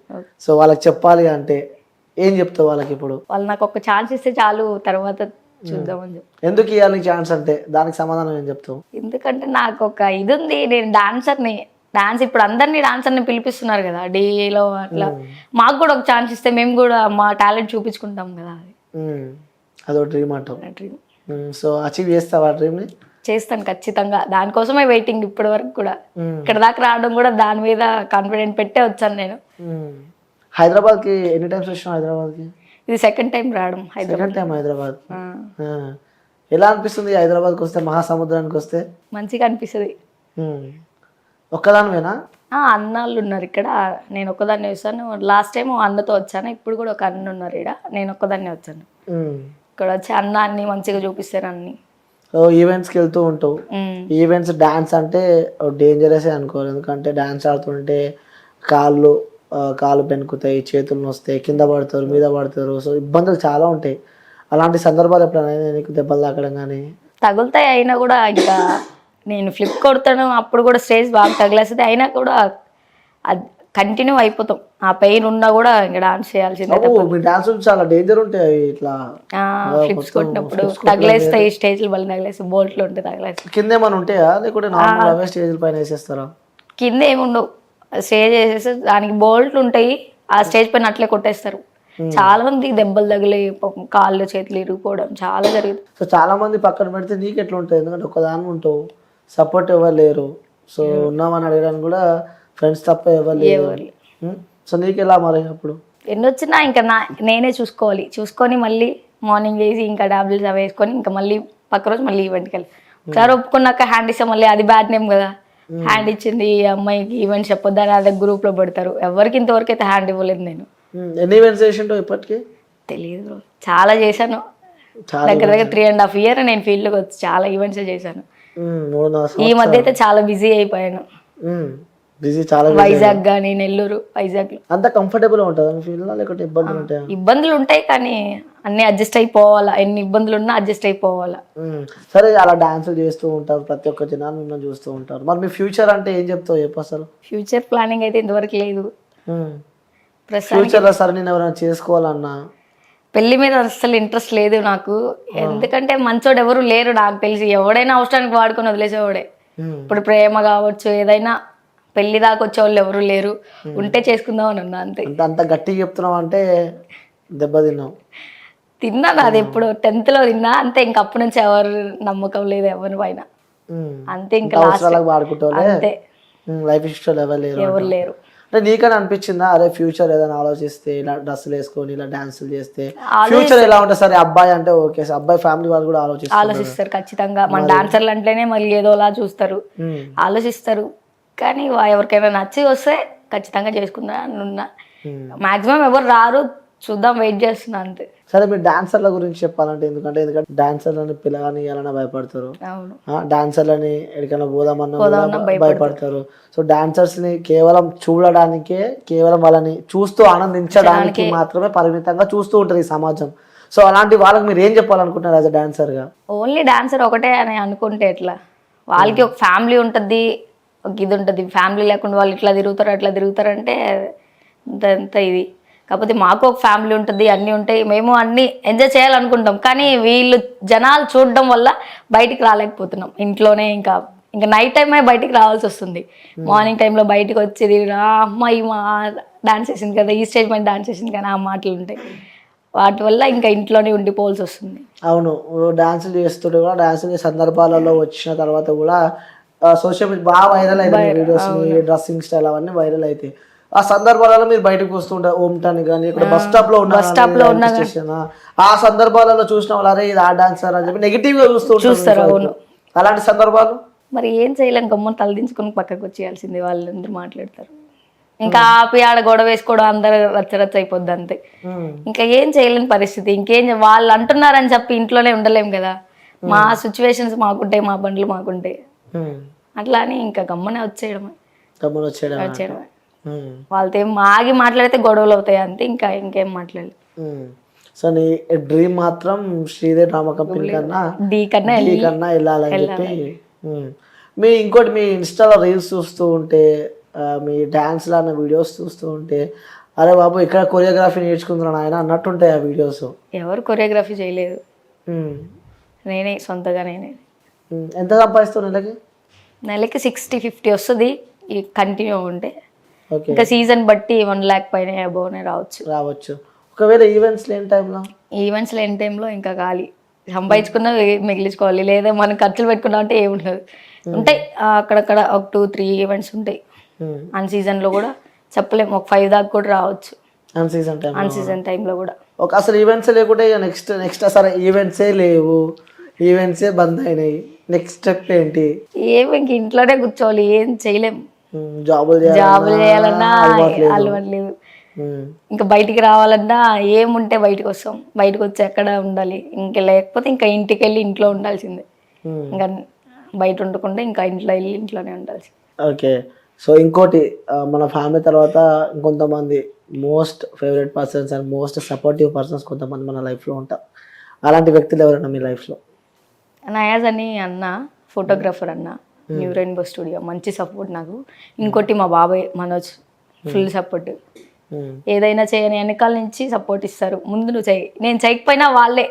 సో వాళ్ళకి చెప్పాలి అంటే ఏం చెప్తావు వాళ్ళకి? ఇప్పుడు వాళ్ళు నాకు ఒక ఛాన్స్ ఇస్తే చాలు, తర్వాత చూద్దామని చెప్పి. ఎందుకు ఇవ్వాలి ఛాన్స్ అంటే దానికి సమాధానం ఏం చెప్తావు? ఎందుకంటే నాకు ఒక ఇది ఉంది, నేను డాన్సర్ని. డాన్స్ ఇప్పుడు అందరినీ డాన్సర్ని పిలిపిస్తున్నారు కదా డీలో, అట్లా మాకు కూడా ఒక ఛాన్స్ ఇస్తే మేము కూడా మా టాలెంట్ చూపించుకుంటాం కదా. అదో డ్రీమ్ అంటావు. డ్రీమ్. సో అచీవ్ చేస్తావా డ్రీమ్ని? చేస్తాను ఖచ్చితంగా, దానికోసమే వెయిటింగ్ ఇప్పటి వరకు కూడా. ఇక్కడ దాకా రావడం కూడా దాని మీద కాన్ఫిడెంట్ పెట్టే వచ్చాను నేను. హైదరాబాద్కి ఎన్ని టైమ్స్ వచ్చినావు హైదరాబాద్కి? ఇది సెకండ్ టైం రావడం హైదరాబాద్. Second time Hyderabad. ఎలా అనిపిస్తుంది హైదరాబాద్కి వస్తే, మహాసముద్రానికి వస్తే? మంచిగా అనిపిస్తుంది. ఒక్కదానివేనా? అన్నాళ్ళు ఉన్నారు ఇక్కడ, నేను ఒక్కదాన్ని వచ్చాను. లాస్ట్ టైం అన్నతో వచ్చాను, ఇప్పుడు కూడా ఒక అన్న ఉన్నారు ఇక్కడ, నేను ఒక్కదాన్నే వచ్చాను. ఇక్కడ వచ్చి అన్న అన్ని మంచిగా చూపిస్తారు అన్ని. ఈవెంట్స్కి వెళ్తూ ఉంటావు. ఈవెంట్స్ డాన్స్ అంటే డేంజరస్ అనుకోవాలి, ఎందుకంటే డాన్స్ ఆడుతుంటే కాళ్ళు పెనుకుతాయి, చేతులు నొస్తాయి, కింద పడతారు, మీద పడతారు. సో ఇబ్బందులు చాలా ఉంటాయి. అలాంటి సందర్భాలు ఎప్పుడైనా నీకు దెబ్బలు తాకడం కానీ? తగులుతాయి, అయినా కూడా ఇంకా నేను ఫ్లిప్ కొడతాను, అప్పుడు కూడా స్టేజ్ బాగా తగిలేస్తుంది, అయినా కూడా అది కంటిన్యూ అయిపోతాం. ఆ పెయిన్ ఉన్నా కూడా ఇంకా డాన్స్ చేయాల్సిందే. డాన్స్ చాలా డేంజర్ ఉంటాయి, ఇట్లా ఫ్లిప్స్ కొట్టినప్పుడు తగిలేస్తాయి, స్టేజ్లు బలి తగిలేస్తాయి, బోల్ట్లు ఉంటాయి తగిలేస్తాయి. కింద ఏమైనా ఉంటాయా లేకుంటే నార్మల్ స్టేజ్ పైన వేసేస్తారా? కింద ఏముండవు, స్టేజ్ వేసేసి దానికి బోల్ట్లు ఉంటాయి, ఆ స్టేజ్ పైన అట్లే కొట్టేస్తారు. చాలా మంది దెబ్బలు తగిలి కాళ్ళు చేతులు ఇరిగిపోవడం చాలా జరిగింది. సో చాలా మంది పక్కన పెడితే నీకు ఎట్లా ఉంటుంది, ఎందుకంటే ఒకదాని ఉంటావు, సపోర్ట్ ఎవరు లేరు. సో ఉన్నామని అడగడానికి కూడా ఫ్రెండ్స్ తప్ప ఎవరు లేరు. సో నీకు ఎలా మరి అప్పుడు? ఎన్ని వచ్చినా ఇంకా నేనే చూసుకొని మళ్ళీ మార్నింగ్ వేసి ఇంకా టాబ్లెట్స్ అవి వేసుకొని ఇంకా మళ్ళీ పక్క రోజు మళ్ళీ ఈవెంట్కి వెళ్ళి ఒకసారి ఒప్పుకున్నాక హ్యాండ్ ఇస్తాం, మళ్ళీ అది బ్యాడ్ నేమ్ కదా. హ్యాండ్ ఇచ్చింది ఈ అమ్మాయికి ఈవెంట్ చెప్పొద్దు అని అదే గ్రూప్లో పెడతారు. ఎవరికి ఇంతవరకు అయితే హ్యాండ్ ఇవ్వలేదు నేను. ఎన్ని ఈవెంట్స్ చేసింటావు ఇప్పటికి? తెలియదు, చాలా చేశాను. దగ్గర 3.5 years నేను ఫీల్డ్కి వచ్చి చాలా ఈవెంట్స్ చేశాను. ఈ మధ్య అయితే చాలా బిజీ అయిపోయాను. వైజాగ్ కానీ నెల్లూరు, వైజాగ్ లో. అంత కంఫర్టబుల్ ఉంటుంది ఫీల్డ్, లేకపోతే ఇబ్బందులు ఉంటాయి? ఇబ్బందులు ఉంటాయి కానీ అన్ని అడ్జస్ట్ అయిపోవాలా, ఎన్ని ఇబ్బందులు ఉన్నా అడ్జస్ట్ అయిపోవాలా. సరే, అలా డాన్స్ చేస్తూ ఉంటారు, ప్రతి ఒక్క జనాలు మిమ్మల్ని చూస్తూ ఉంటారు. మరి మీ ఫ్యూచర్ అంటే ఏం చెప్తావు చెప్పు అసలు? ఫ్యూచర్ ప్లానింగ్ అయితే ఇంతవరకు లేదు. ఫ్యూచర్ లో సరే నేను ఎవరైనా చేసుకోవాలన్నా? పెళ్లి మీద అసలు ఇంట్రెస్ట్ లేదు నాకు, ఎందుకంటే మంచోడు ఎవరు లేరు నాకు తెలిసి. ఎవడైనా అవసరానికి వాడుకొని వదిలేసేవాడే. ఇప్పుడు ప్రేమ కావచ్చు ఏదైనా, పెళ్లి దాకా వచ్చే వాళ్ళు ఎవరు లేరు. ఉంటే చేసుకుందాం అని ఉన్నా అంతే. అంత గట్టిగా చెప్తున్నావు అంటే దెబ్బ తిన్నాను, అది ఎప్పుడు 10th లో తిన్నా అంతే. ఇంక అప్పటి నుంచి ఎవరు నమ్మకం లేదు ఎవరి పైన అంతే. ఇంకా అంతే, లైఫ్ ఇష్టం ఎవరు లేరు. అంటే నీకని అనిపించిందా, అదే ఫ్యూచర్ ఏదైనా ఆలోచిస్తే ఇలా డ్రెస్సులు వేసుకొని ఇలా డాన్సులు చేస్తే ఫ్యూచర్ ఎలా ఉంటుంది? సరే అబ్బాయి అంటే ఓకే, అబ్బాయి ఫ్యామిలీ వాళ్ళు కూడా ఆలోచిస్తారు ఖచ్చితంగా. మన డాన్సర్లు అంటేనే మళ్ళీ ఏదోలా చూస్తారు, ఆలోచిస్తారు. కానీ ఎవరికైనా నచ్చి వస్తే ఖచ్చితంగా చేసుకుందా ఉన్నా. మాక్సిమం ఎవరు రారు, చూద్దాం, వెయిట్ చేస్తున్నా అంతే. సరే, మీరు డాన్సర్ల గురించి చెప్పాలంటే, ఎందుకంటే డాన్సర్లని పిల్లగాని ఇవ్వాలన్నా భయపడతారు, డాన్సర్లని ఎక్కడికైనా పోదామన్నా భయపడతారు. సో డాన్సర్స్ ని కేవలం చూడడానికే, కేవలం వాళ్ళని చూస్తూ ఆనందించడానికి మాత్రమే పరిమితంగా చూస్తూ ఉంటారు ఈ సమాజం. సో అలాంటి వాళ్ళకి మీరు ఏం చెప్పాలనుకుంటున్నారు యాజ్ అ డాన్సర్ గా? ఓన్లీ డాన్సర్ ఒకటే అని అనుకుంటే ఎట్లా? వాళ్ళకి ఒక ఫ్యామిలీ ఉంటుంది, ఒక ఇది ఉంటుంది. ఫ్యామిలీ లేకుండా వాళ్ళు ఇట్లా తిరుగుతారు అట్లా తిరుగుతారు అంటే అంత ఇది. కాకపోతే మాకు ఒక ఫ్యామిలీ ఉంటుంది, అన్నీ ఉంటాయి, మేము అన్నీ ఎంజాయ్ చేయాలనుకుంటాం. కానీ వీళ్ళు జనాలు చూడడం వల్ల బయటికి రాలేకపోతున్నాం. ఇంట్లోనే ఇంకా నైట్ టైమే బయటికి రావాల్సి వస్తుంది. మార్నింగ్ టైంలో బయటకు వచ్చేది అమ్మాయి మా డాన్స్ చేసింది కదా, ఈ స్టేజ్ మీద డాన్స్ చేసింది కానీ ఆ మాటలు ఉంటాయి. వాటి వల్ల ఇంకా ఇంట్లోనే ఉండిపోవాల్సి వస్తుంది. అవును, డాన్సులు చేస్తుంటే కూడా డాన్సులు సందర్భాలలో వచ్చిన తర్వాత కూడా సోషల్ మీడియా బాగా వైరల్ అయినాయి వీడియోస్, డ్రెస్సింగ్ స్టైల్ అవన్నీ వైరల్ అవుతాయి. ఆ సందర్భాలలో మీరు బయటకు వస్తుంటారు, ఓమ్టానికి కానీ ఇక్కడ బస్ స్టాప్ లో ఉన్న ఆ సందర్భాలలో చూసిన వాళ్ళు అరే ఇది ఆ డాన్సర్ అని చెప్పి నెగిటివ్ గా చూస్తారు. అవును, అలాంటి సందర్భాలు మరి ఏం చేయలేం, గమ్మని తలదించుకొని పక్కకు వచ్చేయాల్సింది. వాళ్ళందరూ మాట్లాడతారు, ఇంకా ఆపి ఆడ గొడవ వేసుకోవడం, అందరు రచ్చరచ్చ అయిపోద్ది అంతే. ఇంకా ఏం చేయలేని పరిస్థితి. ఇంకేం వాళ్ళు అంటున్నారని చెప్పి ఇంట్లోనే ఉండలేం కదా. మా సిచ్యువేషన్స్ మాకుంటాయి, మా బండ్లు మాకుంటాయి, అట్లా అని ఇంకా గమ్మనే వచ్చేయడమే. వాళ్ళతో ఏం ఆగి మాట్లాడితే గొడవలు అవుతాయి అంతే, ఇంకేం మాట్లాడలేదు. సో నీ డ్రీమ్ మాత్రం శ్రీదేవి డ్రామా కంపెనీ కన్నా డీ కన్నా వెళ్ళాలని చెప్పి. మీ ఇంకోటి, మీ ఇన్స్టాలో రీల్స్ చూస్తూ ఉంటే, మీ డాన్స్లో అన్న వీడియోస్ చూస్తూ ఉంటే అరే బాబు ఇక్కడ కొరియోగ్రఫీ నేర్చుకుంటున్నాను ఆయన అన్నట్టుంటాయి ఆ వీడియోస్. ఎవరు కొరియోగ్రఫీ చేయలేదు, నేనే సొంతగా. ఎంత సంపాదిస్తావు నెలకి? నెలకి 60-50 వస్తుంది కంటిన్యూ ఉంటే. ఇంకా సీజన్ బట్టి 1 lakh పైన అబోవ్నే రావచ్చు. ఒకవేళ ఈవెంట్స్ లేని టైంలో ఇంకా ఖాళీ, సంపాదించుకున్నా మిగిలించుకోవాలి, లేదా మనం ఖర్చులు పెట్టుకున్నాం అంటే ఏముండదు. ఉంటాయి అక్కడక్కడ ఒక 2-3 ఈవెంట్స్ ఉంటాయి. అన్ సీజన్లో కూడా చెప్పలేము, ఒక 5 దాకా కూడా రావచ్చు. అన్ సీజన్ టైం అన్ సీజన్ టైంలో కూడా. ఒక అసలు ఈవెంట్స్ లేకుంటే ఇక నెక్స్ట్ సరే ఈవెంట్సే లేవు, ఈవెంట్సే బంద్ అయినాయి, నెక్స్ట్ స్టెప్ ఏంటి? ఏమి ఇంక ఇంట్లోనే కూర్చోవాలి, ఏం చేయలేం. జాబులు చేయాలన్నా అలవాటు లేదు. ఇంకా బయటికి రావాలన్నా ఏముంటే బయటకు వస్తాం, బయటకు వచ్చి ఎక్కడ ఉండాలి, ఇంకా లేకపోతే ఇంకా ఇంటికి వెళ్ళి ఇంట్లో ఉండాల్సిందే. ఇంకా బయట ఉండకుండా ఇంకా ఇంట్లో వెళ్ళి ఇంట్లోనే ఉండాల్సిందే. ఓకే. సో ఇంకోటి మన ఫ్యామిలీ తర్వాత ఇంకొంతమంది most favourite persons and most supportive persons కొంతమంది మన లైఫ్లో ఉంటారు. అలాంటి వ్యక్తులు ఎవరైనా మీ లైఫ్లో? నయాజ్ అని అన్న, ఫోటోగ్రాఫర్ అన్న, న్యూ రెయిన్బో స్టూడియో, మంచి సపోర్ట్ నాకు. ఇంకోటి మా బాబాయ్ మనోజ్, ఫుల్ సపోర్ట్. ఏదైనా చేయని వెనకాల నుంచి సపోర్ట్ ఇస్తారు. ముందు నువ్వు చేయి, నేను చేయకపోయినా వాళ్ళే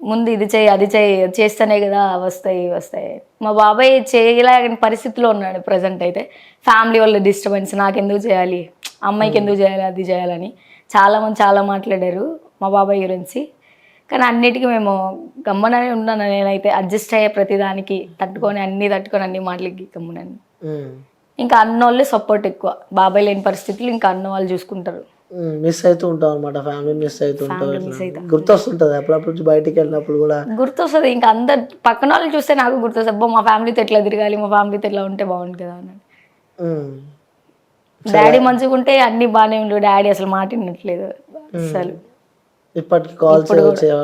ముందు ఇది చేయి అది చేయి, చేస్తేనే కదా వస్తాయి. మా బాబాయ్ చేయలేని పరిస్థితిలో ఉన్నాడు ప్రజెంట్ అయితే. ఫ్యామిలీ వాళ్ళ డిస్టర్బెన్స్, నాకెందుకు చేయాలి, అమ్మాయికి ఎందుకు చేయాలి, అది చేయాలని చాలామంది చాలా మాట్లాడారు మా బాబాయ్ గురించి. కానీ అన్నిటికీ మేము గమ్ముననే ఉన్నాను. నేనైతే అడ్జస్ట్ అయ్యే ప్రతిదానికి తట్టుకొని అన్ని మాటలకి గమ్మునని. ఇంకా అన్నోళ్ళే సపోర్ట్ ఎక్కువ. బాబాయ్ లేని పరిస్థితులు ఇంకా అన్న వాళ్ళు చూసుకుంటారు. మిస్ అవుతూ ఉంటాం అనమాట, ఫ్యామిలీ మిస్ అవుతుంటాం. గుర్తొస్తుంటుంది అప్పుడప్పుడు బయటికి వెళ్ళినప్పుడు కూడా గుర్తొస్తుంది. ఇంకా అందరు పక్కన వాళ్ళు చూస్తే నాకు గుర్తొస్తుంది, అబ్బో మా ఫ్యామిలీతో ఎట్లా తిరగాలి, మా ఫ్యామిలీతో ఎట్లా ఉంటే బాగుంది కదా అని. డాడీ మంచిగా ఉంటే అన్ని బాగానే ఉండు, డాడీ అసలు మాట వినట్లేదు అసలు. ఇప్పటికి కాల్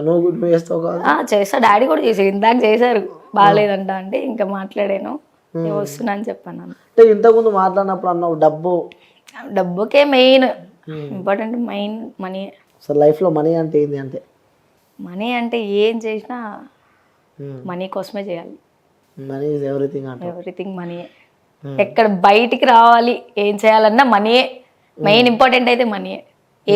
నువ్వు చేస్తావు కాల్? చేస్తా, డాడీ కూడా చేసారు, ఇందాక చేశారు బాగాలేదంట అంటే ఇంకా మాట్లాడాను, నేను వస్తున్నా అని చెప్పాను. అంటే ఇంతకుముందు మాట్లాడినప్పుడు అన్నావు డబ్బుకే main important, main money. So లైఫ్లో మనీ అంటే ఏంది? అంటే మనీ అంటే ఏం చేసినా మనీ కోసమే చేయాలి. మనీ ఈజ్ ఎవ్రీథింగ్ అంటే ఎవ్రీథింగ్ మనీయే. ఎక్కడ బయటికి రావాలి ఏం చేయాలన్నా మనీయే మెయిన్ ఇంపార్టెంట్. అయితే మనీయే,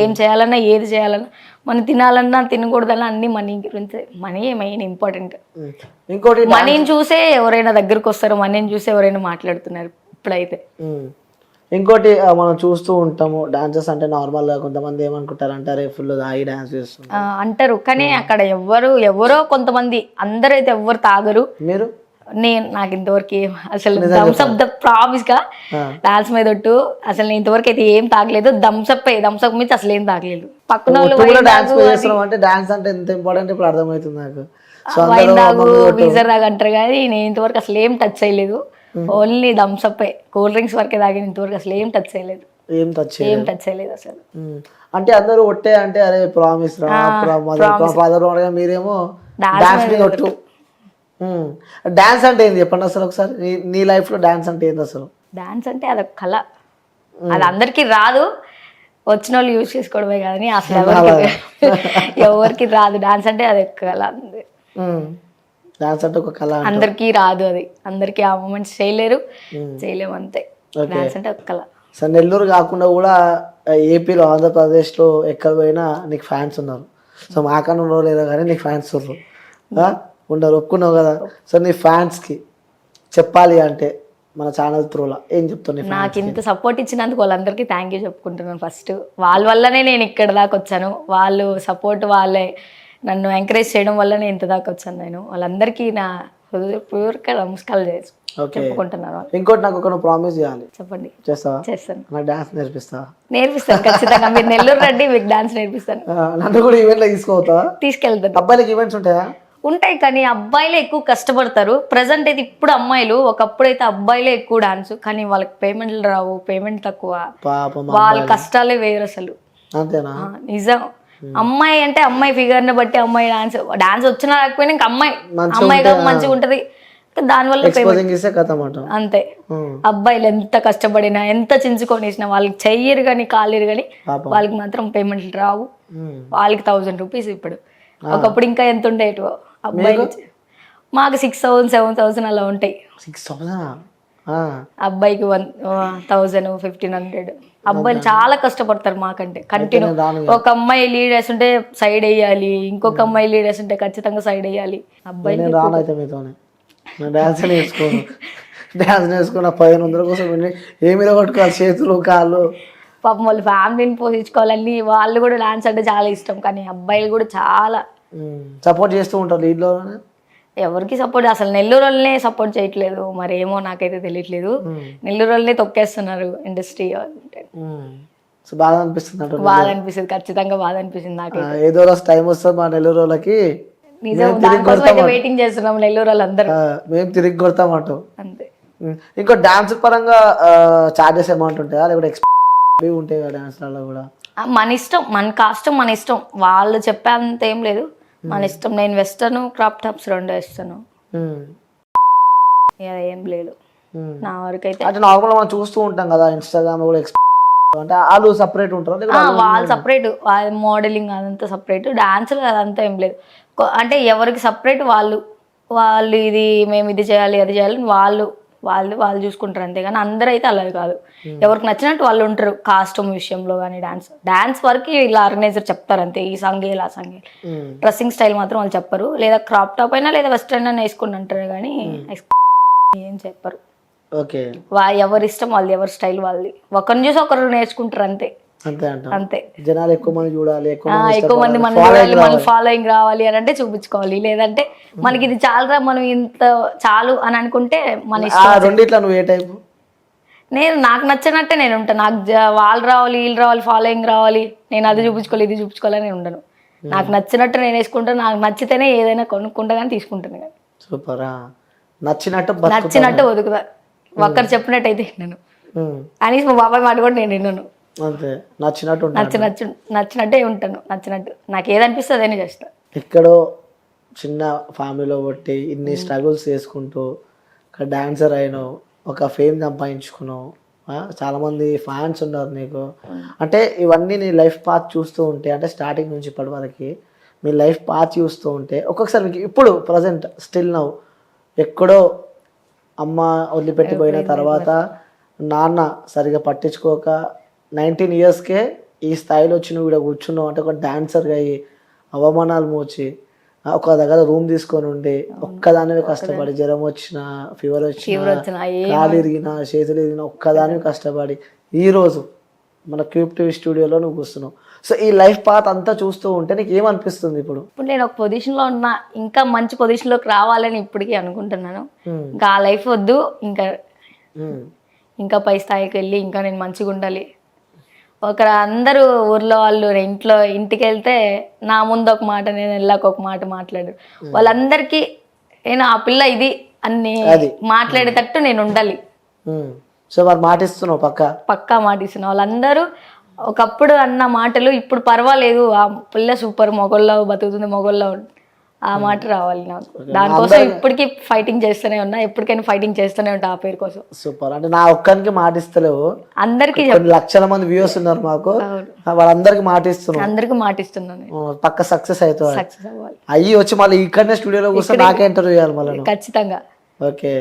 ఏం చేయాలన్నా ఏది చేయాలన్నా, మనం తినాలన్నా తినకూడదన్నా అన్ని మనీ గురించి, మనీయే మెయిన్ ఇంపార్టెంట్. ఇంకోటి మనీని చూసే ఎవరైనా దగ్గరకు వస్తారు, మనీని చూసే ఎవరైనా మాట్లాడుతున్నారు ఇప్పుడైతే. ఇంకోటి మనం చూస్తూ ఉంటాము డాన్సెస్ అంటే నార్మల్గా కొంతమంది ఏమనుకుంటారు అంటారే ఫుల్ తాగి డాన్స్ చేస్తున్నారు అంటారు. కానీ అక్కడ ఎవరో కొంతమంది, అందరైతే ఎవ్వరు తాగరు. మీరు? నాకు ఇంతవరకు అసలు థమ్స్అప్ ద ప్రామిస్ గా డాన్స్ మీద అసలు నేను ఇంతవరకు అయితే ఏం తాగలేదు. థమ్స్అప్ మీద అసలు ఏం తాగలేదు. పక్కన అంటే డాన్స్ అంటే ఎంత ఇంపార్టెంట్ ఇప్పుడు అర్థమవుతుంది నాకు. వైన్ తాగు, వీజర్ తాగు అంటారు కానీ నేను ఇంతవరకు అసలు ఏం టచ్ చేయలేదు. ఓన్లీ థమ్స్అప్, కూల్ డ్రింక్స్ వరకే తాగిన, ఇంతవరకు అసలు ఏం టచ్ చేయలేదు. ఏం టచ్ చేయలేదు అసలు. అంటే అందరూ ఒట్టే అంటే అరే ప్రామిస్ రా, మీరేమో డాన్స్ మీద ఒట్టు. డాన్స్ అంటే ఏంది చెప్పండి అసలు ఒకసారి. నీ లైఫ్ లో డాన్స్ అంటే ఏంది అసలు? డాన్స్ అంటే అదొక కళ, అది అందరికి రాదు, వచ్చిన వాళ్ళు యూజ్ చేసుకోవడమే కానీ అసలు ఎవరికి రాదు. డాన్స్ అంటే అది ఒక కళ. డాన్స్ అంటే ఒక కళ, అందరికీ రాదు, అది అందరికీ ఆ మూమెంట్స్ చేయలేము అంతే. డాన్స్ అంటే ఒక కళ. సో నెల్లూరు కాకుండా కూడా ఏపీలో, ఆంధ్రప్రదేశ్లో ఎక్కడ పోయినా నీకు ఫ్యాన్స్ ఉన్నారు. సో మాకన్నా ఉండవు లేదో కానీ నీకు ఫ్యాన్స్ ఉన్నారు, ఒప్పుకున్నావు కదా. సో నీ ఫ్యాన్స్కి చెప్పాలి అంటే మన ఛానల్ త్రూలా ఏం చెప్తాను? నాకు ఇంత సపోర్ట్ ఇచ్చినందుకు వాళ్ళందరికీ థ్యాంక్ యూ చెప్పుకుంటున్నాను. ఫస్ట్ వాళ్ళ వల్లనే నేను ఇక్కడ దాకా వచ్చాను. వాళ్ళు సపోర్ట్, వాళ్ళే నన్ను ఎంకరేజ్ చేయడం వల్ల నేను ఇంత దాకా వచ్చాను. నేను వాళ్ళందరికీ నా హృదయపూర్వక నమస్కారాలు చెప్పుకుంటున్నాను. ఇంకోటి నాకు ఒక ప్రామిస్ చేయాలి. చెప్పండి. చేస్తావా? చేస్తాను. నాకు డాన్స్ నేర్పిస్తాను ఖచ్చితంగా. మీరు నెల్లూరు రండి, మీకు డాన్స్ నేర్పిస్తాను. నన్ను కూడా ఈవెంట్లో తీసుకెళ్తాను. అబ్బాయిలకి ఈవెంట్స్ ఉంటాయా? ఉంటాయి, కానీ అబ్బాయిలే ఎక్కువ కష్టపడతారు. ప్రజెంట్ అయితే ఇప్పుడు అమ్మాయిలు, ఒకప్పుడు అయితే అబ్బాయిలే ఎక్కువ డాన్స్, కానీ వాళ్ళకి పేమెంట్లు రావు, పేమెంట్ తక్కువ, వాళ్ళ కష్టాలే వేరు అసలు. అంతేనా? నిజం. అమ్మాయి అంటే అమ్మాయి ఫిగర్ ని బట్టి అమ్మాయి డాన్స్ వచ్చినా రాకపోయినా ఇంకా అమ్మాయిగా మంచిగా ఉంటది, దానివల్ల అంతే. అబ్బాయిలు ఎంత కష్టపడినా, ఎంత చించుకొని వేసినా వాళ్ళకి చెయ్యరు కానీ కాలేరు కానీ వాళ్ళకి మాత్రం పేమెంట్లు రావు. వాళ్ళకి 1000 రూపీస్ ఇప్పుడు, ఒకప్పుడు ఇంకా ఎంత ఉండేటో. అబ్బాయిలు మాకు 6000 7000 అలా ఉంటాయి. అబ్బాయికి 1000 1500. అబ్బాయిలు చాలా కష్టపడతారు మాకంటే. కంటిన్యూ ఒక అమ్మాయి లీడ్ వేస్తుంటే సైడ్ వేయాలి, ఇంకొక అమ్మాయి లీడ్ వేస్తుంటే ఖచ్చితంగా సైడ్ వేయాలి. అబ్బాయి డాన్స్ నేర్చుకున్న 1500 కోసం ఏమి కొట్టుకోవాలి, చేతులు కాళ్ళు. పాపం వాళ్ళు ఫ్యామిలీని పోషించుకోవాలని వాళ్ళు కూడా డాన్స్ అంటే చాలా ఇష్టం, కానీ అబ్బాయిలు కూడా చాలా సపోర్ట్ చేస్తూ ఉంటారు. లీడ్లో ఎవరికి సపోర్ట్, అసలు నెల్లూరు వాళ్ళనే సపోర్ట్ చేయట్లేదు, మరి ఏమో నాకైతే తెలియట్లేదు. నెల్లూరు వాళ్ళనే తొక్కేస్తున్నారు ఇండస్ట్రీ. సో బాగా అనిపిస్తుంది అంటున్నా. బాధ అనిపిస్తుంది, ఖచ్చితంగా బాధ అనిపిస్తుంది నాకు. ఏదో రోజు టైం వస్తుంది మా నెల్లూరు వాళ్ళకి, నిజం దానికోసం అయితే వెయిటింగ్ చేస్తున్నాం నెల్లూరు వాళ్ళందరూ. మేము తిరిగి కొడతామంటాం. అంతే. ఇంకో డాన్స్ పరంగా చార్జెస్ అమౌంట్ ఉంటాయా, లేకపోతే ఉంటాయి కదా డాన్స్లలో కూడా? మన ఇష్టం, మన కాస్ట్యూమ్ మన ఇష్టం, వాళ్ళు చెప్పేంత ఏం లేదు, మన ఇష్టం. నేను వెస్టర్న్ క్రాప్ టాప్స్ రెండు వేస్తాను, ఏం లేదు నా వరకు అయితే. అంటే నార్మల్ మనం చూస్తూ ఉంటాం కదా ఇన్స్టాగ్రామ్ కూడా, అంటే వాళ్ళు సపరేట్ ఉంటారు, వాళ్ళు సపరేట్, వాళ్ళ మోడలింగ్ అదంతా సపరేట్, డాన్సులు అదంతా ఏం లేదు. అంటే ఎవరికి సపరేట్ వాళ్ళు, వాళ్ళు ఇది మేము ఇది చేయాలి అది చేయాలి వాళ్ళు వాళ్ళు వాళ్ళు చూసుకుంటారు అంతే. కానీ అందరూ అయితే అలాగే కాదు, ఎవరికి నచ్చినట్టు వాళ్ళు ఉంటారు. కాస్ట్యూమ్ విషయంలో కానీ డాన్స్ వరకు ఇలా ఆర్గనైజర్ చెప్తారు అంతే, ఈ సాంగ్ ఇలా సాంగ్. డ్రెస్సింగ్ స్టైల్ మాత్రం వాళ్ళు చెప్పరు, లేదా క్రాప్ టాప్ అయినా లేదా వెస్ట్రన్ అయినా వేసుకుని అంటారు కానీ ఏం చెప్పరు. ఓకే, ఎవరి ఇష్టం వాళ్ళది, ఎవరి స్టైల్ వాళ్ళది, ఒకరిని చూసి ఒకరు నేర్చుకుంటారు అంతే. అంతే అంట. అంతే, జనాలు ఎక్కువ మంది చూడాలి, ఎక్కువ మంది మనం చూడాలి, మన ఫాలోయింగ్ రావాలి అని అంటే చూపించుకోవాలి, లేదంటే మనకి ఇది చాలురా మనం ఇంత చాలు అని అనుకుంటే మన ఇష్టం. రెండిట్లా నువ్వు ఏ టైపు? నేను నాకు నచ్చినట్టే నేను ఉంటాను. నాకు వాళ్ళు రావాలి వీళ్ళు రావాలి ఫాలోయింగ్ రావాలి, నేను అది చూపించుకోవాలి ఇది చూపించుకోవాలి నేను ఉండను. నాకు నచ్చినట్టు నేను వేసుకుంటాను, నాకు నచ్చితేనే ఏదైనా కొనుక్కుంటా కానీ తీసుకుంటాను కానీ. సూపరా, నచ్చినట్టు బతుకుతా. ఒక్కరు చెప్పినట్టు అయితే నేను కనీసం మా బాబాయ్ మాట కూడా నేను విన్నాను. అంతే, నచ్చినట్టు నచ్చినట్టే ఉంటాను, నచ్చినట్టు నాకు ఏదనిపిస్తుంది అదే చేస్తా. ఎక్కడో చిన్న ఫ్యామిలీలో బట్టి ఇన్ని స్ట్రగుల్స్ చేసుకుంటూ ఒక డాన్సర్ అయినావు, ఒక ఫేమ్ సంపాదించుకున్నావు, చాలామంది ఫ్యాన్స్ ఉన్నారు నీకు. అంటే ఇవన్నీ నీ లైఫ్ పాత్ చూస్తూ ఉంటే, అంటే స్టార్టింగ్ నుంచి ఇప్పటి వరకు మీ లైఫ్ పాత్ చూస్తూ ఉంటే, ఒక్కొక్కసారి మీకు ఇప్పుడు ప్రజెంట్ స్టిల్ నవ్వు ఎక్కడో అమ్మ వదిలిపెట్టిపోయిన తర్వాత నాన్న సరిగా పట్టించుకోక 19 ఇయర్స్కే ఈ స్థాయిలో వచ్చి నువ్వు ఇక్కడ కూర్చున్నావు అంటే, ఒక డాన్సర్గా అయ్యి అవమానాలు మోచి ఒక దగ్గర రూమ్ తీసుకొని ఉండి ఒక్కదానివే కష్టపడి, జ్వరం వచ్చిన ఫీవర్ వచ్చిన కాలు ఇరిగిన చేతులు ఇరిగిన ఒక్కదానివి కష్టపడి ఈరోజు మన క్యూబ్ టీవీ స్టూడియోలో నువ్వు కూర్చున్నావు. సో ఈ లైఫ్ పాత్ అంతా చూస్తూ ఉంటే నీకు ఏమనిపిస్తుంది? ఇప్పుడు నేను ఒక పొజిషన్లో ఉన్నా, ఇంకా మంచి పొజిషన్లోకి రావాలని ఇప్పటికీ అనుకుంటున్నాను. ఇంకా ఆ లైఫ్ వద్దు, ఇంకా పై స్థాయికి వెళ్ళి ఇంకా నేను మంచిగా ఉండాలి. అందరూ ఊర్లో వాళ్ళు ఇంటికి వెళ్తే నా ముందు ఒక మాట, నేను వెళ్ళాక ఒక మాట మాట్లాడారు. వాళ్ళందరికీ నేను ఆ పిల్ల ఇది అన్ని మాట్లాడేటట్టు నేను ఉండాలి. సో మరి మాటిస్తున్నావు? పక్కా మాటిస్తున్నా. వాళ్ళందరూ ఒకప్పుడు అన్న మాటలు ఇప్పుడు పర్వాలేదు, ఆ పిల్ల సూపర్, మొగల్లో బతుకుతుంది, మొగల్లో ఆ మాట రావాలి నాకు. దానికోసం ఇప్పటికీ ఫైటింగ్ చేస్తూనే ఉన్నా, ఎప్పటికైనా ఫైటింగ్ చేస్తూనే ఉంటా ఆ పేరు కోసం. సూపర్. అంటే నా ఒక్కరికి మాటిస్తలేవు, అందరికి లక్షల మంది వ్యూస్ ఉన్నారు మాకు, వాళ్ళందరికి మాటిస్తున్నాను. అందరికి మాటిస్తున్నాను, పక్క సక్సెస్ అవుతుంది. అయ్యి వచ్చి మళ్ళీ ఇక్కడనే స్టూడియోలో కూర్చొని నాకే ఇంటర్వ్యూ చేయాలి మళ్ళీ. ఖచ్చితంగా. ఓకే.